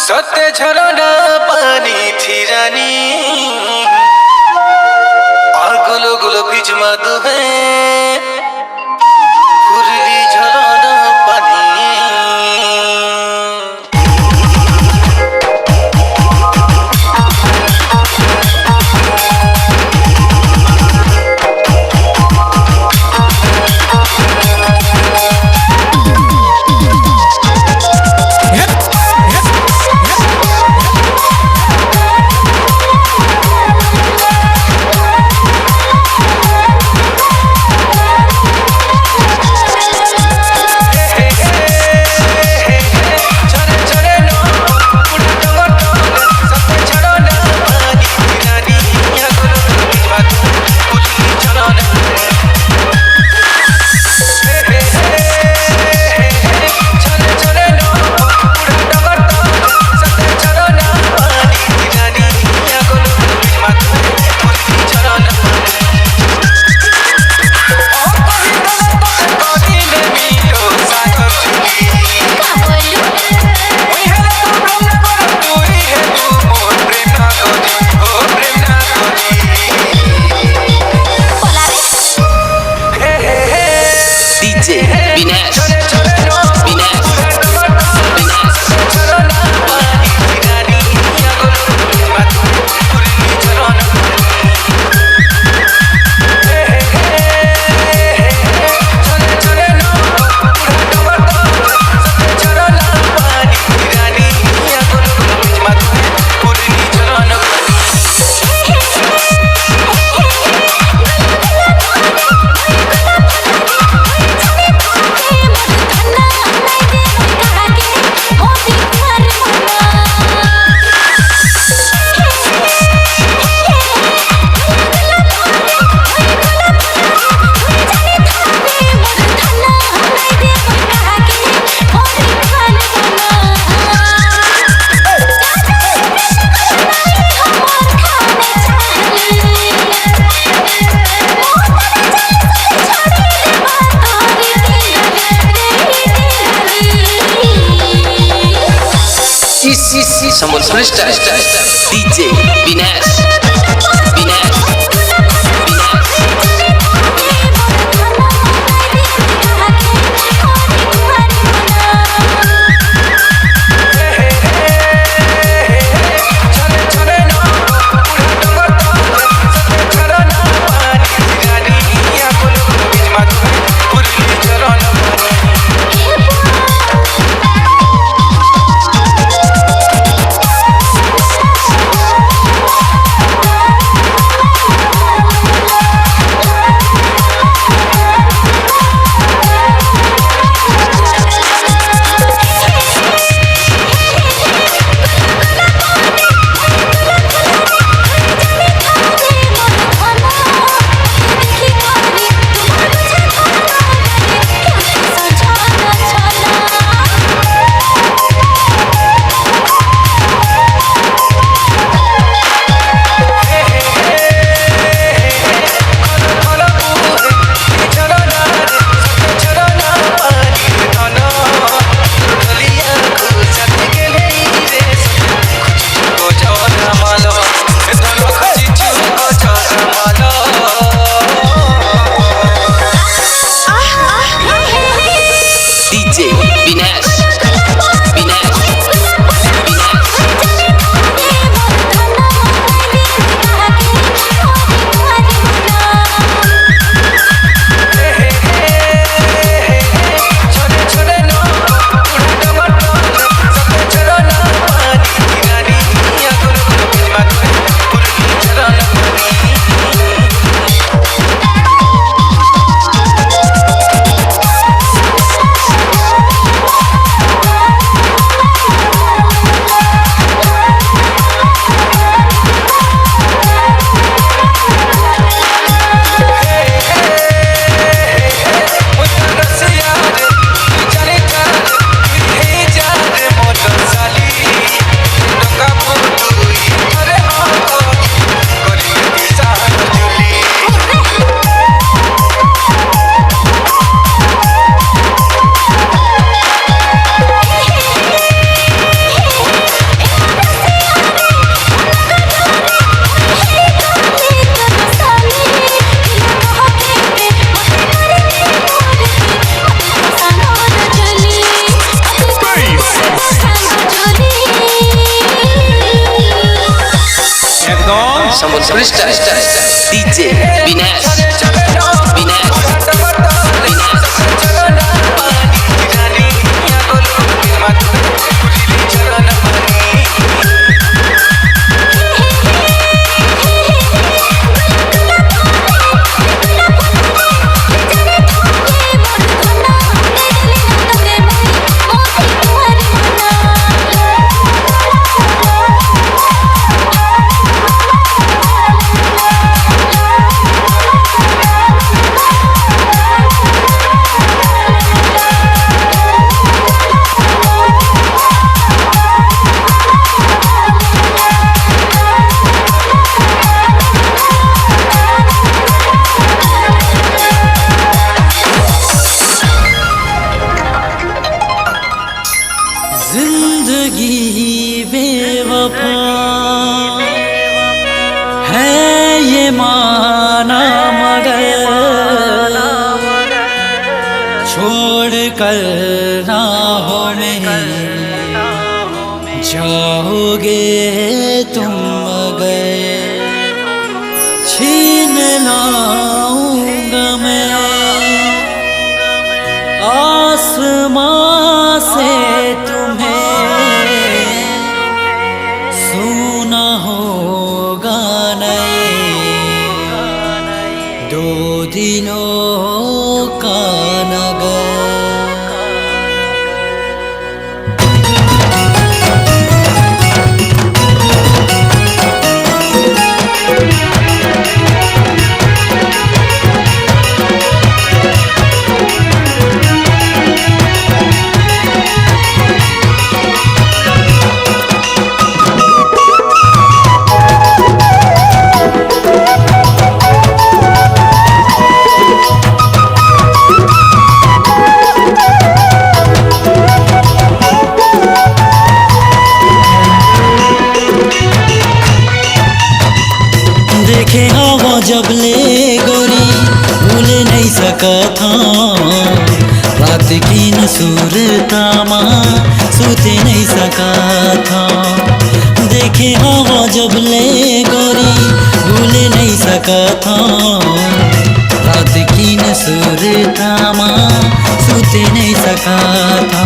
सत्य झरना पानी थी रानी आगुलो गुलो बीच मधुबे फुरली झरना पानी Someone DJ Vinesh. Sambalpur style DJ Vinesh जिंदगी बेवफा है ये माना मगर छोड़ कर राहों में जाओगे तुम मगर छीन लाऊंगा मैं आसमां से सुना होगा नए दो दिनों का नगर। देखे हवा जब ले गोरी भूले नहीं सका था रात की न सूरता माँ सोते नहीं सका था। देखे हवा जब ले गोरी भूले नहीं सका था रात की न सूरता माँ सोते नहीं सका था।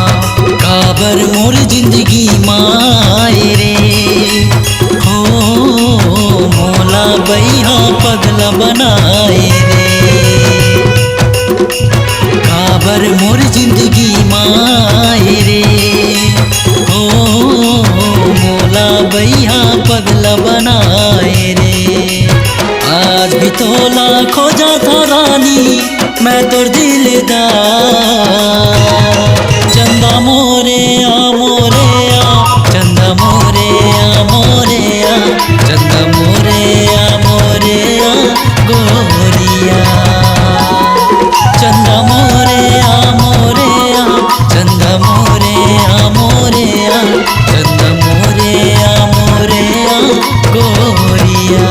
काबर मोर जिंदगी माए रे हो मोला बैहा पगला बनाए रे काबर मोर जिंदगी माए रे हो मोला बैहा पगला बनाए रे। आज भी तोला खोजा था रानी मैं तोर दिलदार चंदा मोरे आ चंदा मोरे आ चंदा मोरे आ गोरिया चंदा मोरे आ चंदा मोरे आ चंदा मोरे आ गोरिया।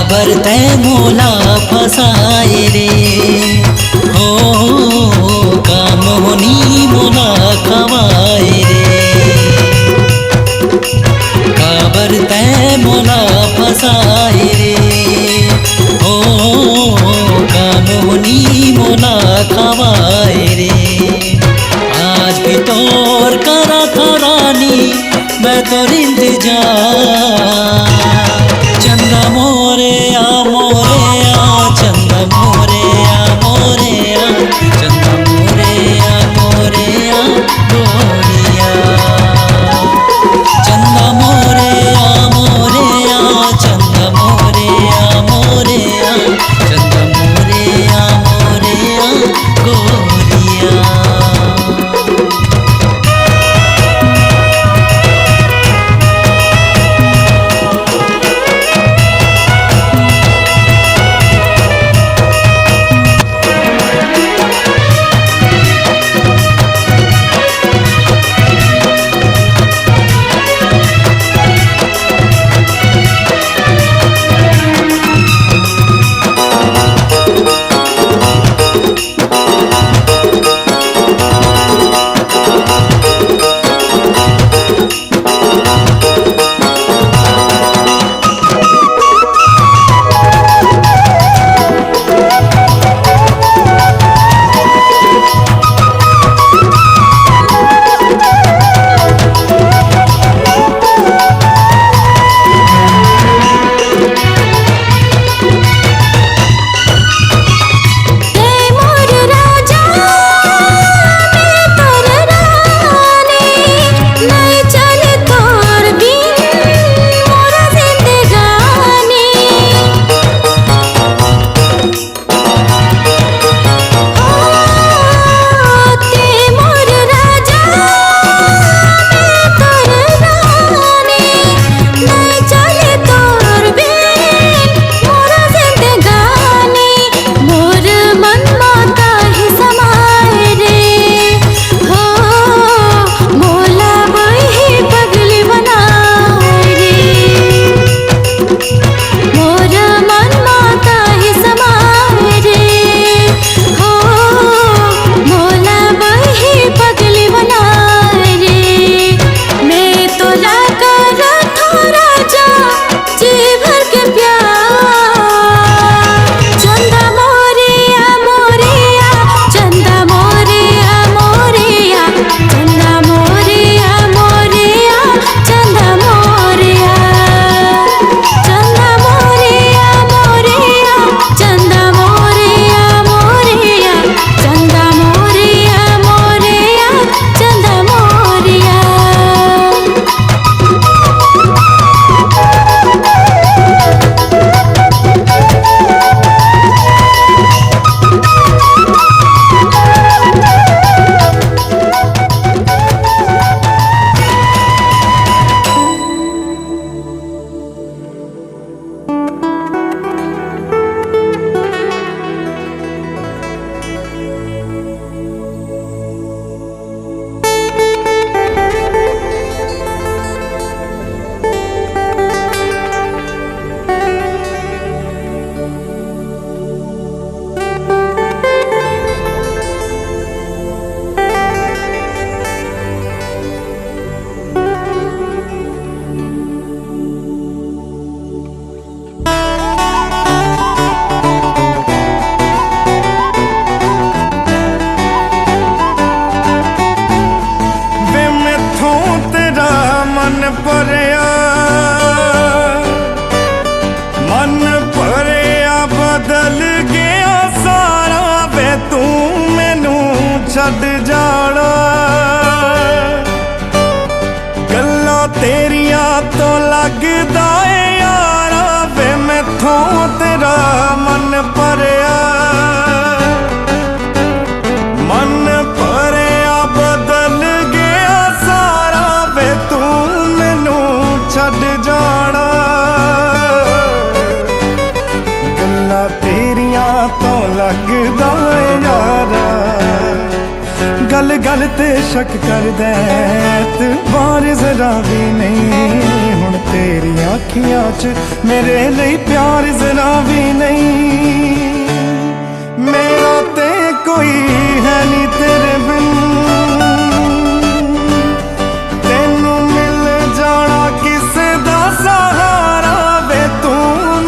काबर तै मोला फसाए रे हो काम होनी मोला खवाए रे काबर तै मोला फसाए रे हो काम होनी मोला खवाए रे आज भी तोर करा था रानी मैं तोर इंतजार चंदा मोरे आ चंदा मोरे आ चंदा मोरे आ गोरिया चंदा मोरे आ चंदा मोरे आ चंदा मोरे आ गोरिया छड़ जाना गल्लां तेरियां तो लगदा है यारा वे मैथों तेरा मन भरिया बदल गया सारा वे तू मैनू छड़ जाना गल्लां तेरियां तो लगदा है यारा गल गल ते शक कर दे तू बार जरा भी नहीं हुण हुण तेरियां अखियां च मेरे लिए प्यार जरा भी नहीं। मेरा ते कोई है नहीं तेरे बिन, तेनू मिल जाना किसे दा सहारा वे तू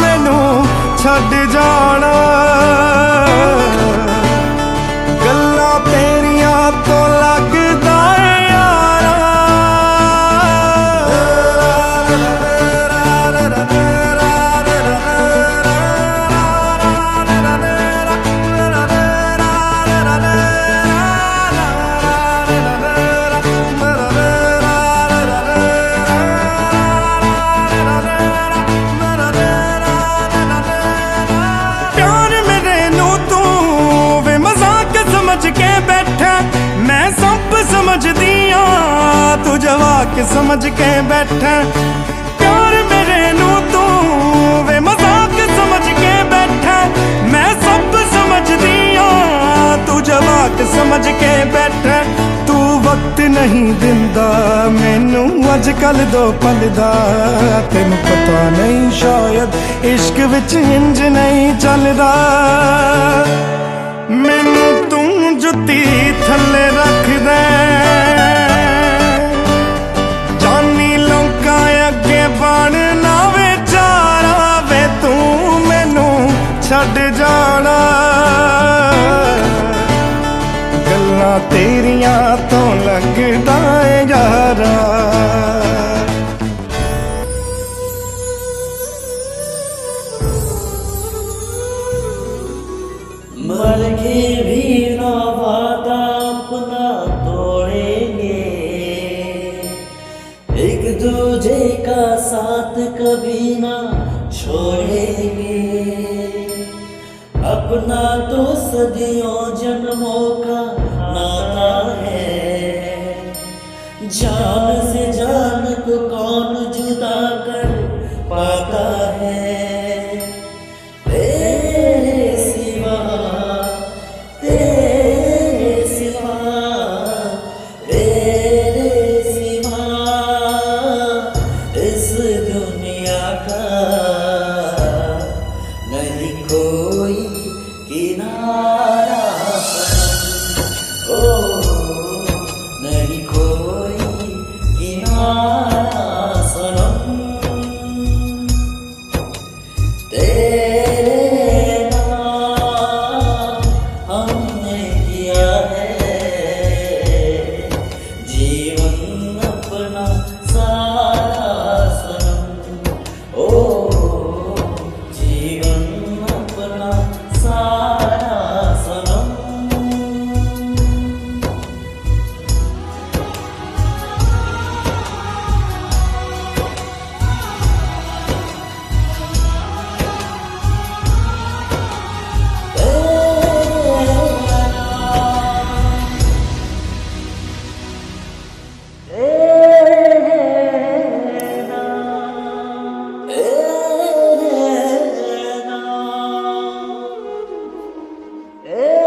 मैनू छड्ड जाना। गल्लां तेरियां तो लगदा है यारा, प्यार मेरे नू तू वे मजाक समझ के बैठा, मैं सब समझ दिया तू जवाक समझ के बैठा। प्यार मेरे नू तू वे मजाक समझ के बैठा, मैं सब समझ दिया तू जवाक समझ के बैठा। तू वक्त नहीं दिंदा मैनू अजकल दो पल दा, तेनू पता नहीं शायद इश्क विच इंज नहीं चलदा। मैनू तू जुत्ती थल्ले रख दे, जानी लोकां अगे बनना विचारा वे तू मैनू छड्ड जाना। गल्लां तेरियां तो लगदा है यारा। मर के भी ना वादा अपना तोड़ेंगे, एक दूजे का साथ कभी ना छोड़ेंगे। अपना तो सदियों जन्मों का नाता है, जान से जान को कौन जुदा कर पाता है। तेरे सिवा, तेरे सिवा, तेरे सिवा इस दुनिया का नहीं कोई किनारा सनम, ओ नहीं कोई किनारा सनम। तेरे नाम हमने किया है जीवन अपना सारा सनम, ओ जीवन अपना सारा सनम। Eh